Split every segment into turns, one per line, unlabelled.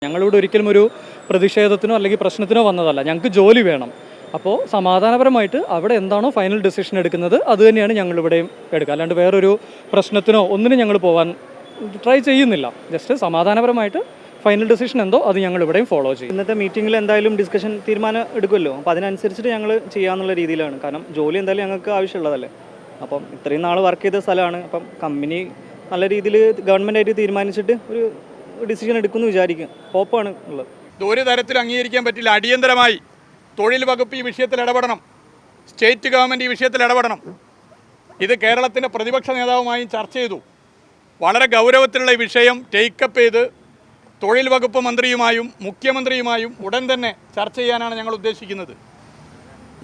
ഞങ്ങളിവിടെ ഒരിക്കലും ഒരു പ്രതിഷേധത്തിനോ അല്ലെങ്കിൽ പ്രശ്നത്തിനോ വന്നതല്ല. ഞങ്ങൾക്ക് ജോലി വേണം. അപ്പോൾ സമാധാനപരമായിട്ട് അവിടെ എന്താണോ ഫൈനൽ ഡിസിഷൻ എടുക്കുന്നത് അത് തന്നെയാണ് ഞങ്ങളിവിടെയും എടുക്കുക. അല്ലാണ്ട് വേറൊരു പ്രശ്നത്തിനോ ഒന്നിനും ഞങ്ങൾ പോകാൻ ട്രൈ ചെയ്യുന്നില്ല. ജസ്റ്റ് സമാധാനപരമായിട്ട് ഫൈനൽ ഡിസിഷൻ എന്തോ അത് ഞങ്ങൾ ഇവിടെയും ഫോളോ ചെയ്യും.
ഇന്നത്തെ മീറ്റിങ്ങിൽ എന്തായാലും ഡിസ്കഷൻ തീരുമാനം എടുക്കുമല്ലോ. അപ്പോൾ അതിനനുസരിച്ചിട്ട് ഞങ്ങൾ ചെയ്യാന്നുള്ള രീതിയിലാണ്. കാരണം ജോലി എന്തായാലും ഞങ്ങൾക്ക് ആവശ്യമുള്ളതല്ലേ. അപ്പം ഇത്രയും നാൾ വർക്ക് ചെയ്ത സ്ഥലമാണ്. അപ്പം കമ്പനി നല്ല രീതിയിൽ ഗവൺമെൻറ്റായിട്ട് തീരുമാനിച്ചിട്ട് ഒരു ഡിസിഷൻ എടുക്കുമെന്ന് വിചാരിക്കും. ഹോപ്പാണ് ഉള്ളത്.
ഒരു തരത്തിൽ അംഗീകരിക്കാൻ പറ്റില്ല. അടിയന്തരമായി തൊഴിൽ വകുപ്പ് ഈ വിഷയത്തിൽ ഇടപെടണം. സ്റ്റേറ്റ് ഗവൺമെൻറ് ഈ വിഷയത്തിൽ ഇടപെടണം. ഇത് കേരളത്തിൻ്റെ പ്രതിപക്ഷ നേതാവുമായും ചർച്ച ചെയ്തു. വളരെ ഗൗരവത്തിലുള്ള ഈ വിഷയം ടേക്കപ്പ് ചെയ്ത് തൊഴിൽ വകുപ്പ് മന്ത്രിയുമായും മുഖ്യമന്ത്രിയുമായും ഉടൻ തന്നെ ചർച്ച ചെയ്യാനാണ് ഞങ്ങൾ ഉദ്ദേശിക്കുന്നത്.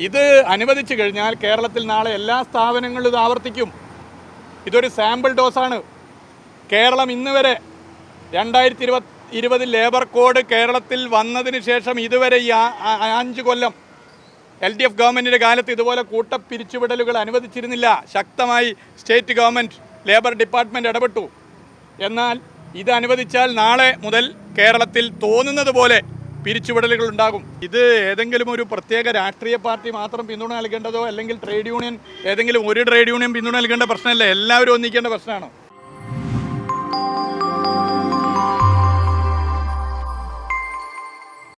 ഇത് അനുവദിച്ചു കഴിഞ്ഞാൽ കേരളത്തിൽ നാളെ എല്ലാ സ്ഥാപനങ്ങളിലും ഇത് ആവർത്തിക്കും. ഇതൊരു സാമ്പിൾ ഡോസാണ്. കേരളം ഇന്ന് വരെ 2020 ലേബർ കോഡ് കേരളത്തിൽ വന്നതിന് ശേഷം ഇതുവരെ ഈ 5 കൊല്ലം LDF ഗവൺമെൻറ്റിൻ്റെ കാലത്ത് ഇതുപോലെ കൂട്ടപ്പിരിച്ചുവിടലുകൾ അനുവദിച്ചിരുന്നില്ല. ശക്തമായി സ്റ്റേറ്റ് ഗവൺമെൻറ് ലേബർ ഡിപ്പാർട്ട്മെൻറ്റ് ഇടപെട്ടു. എന്നാൽ ഇത് അനുവദിച്ചാൽ നാളെ മുതൽ കേരളത്തിൽ തോന്നുന്നത് പോലെ പിരിച്ചുവിടലുകൾ ഉണ്ടാകും. ഇത് ഏതെങ്കിലും ഒരു പ്രത്യേക രാഷ്ട്രീയ പാർട്ടി മാത്രം പിന്തുണ നൽകേണ്ടതോ അല്ലെങ്കിൽ ട്രേഡ് യൂണിയൻ ഏതെങ്കിലും ഒരു ട്രേഡ് യൂണിയൻ പിന്തുണ നൽകേണ്ട പ്രശ്നമല്ല. എല്ലാവരും ഒന്നിക്കേണ്ട പ്രശ്നമാണ്.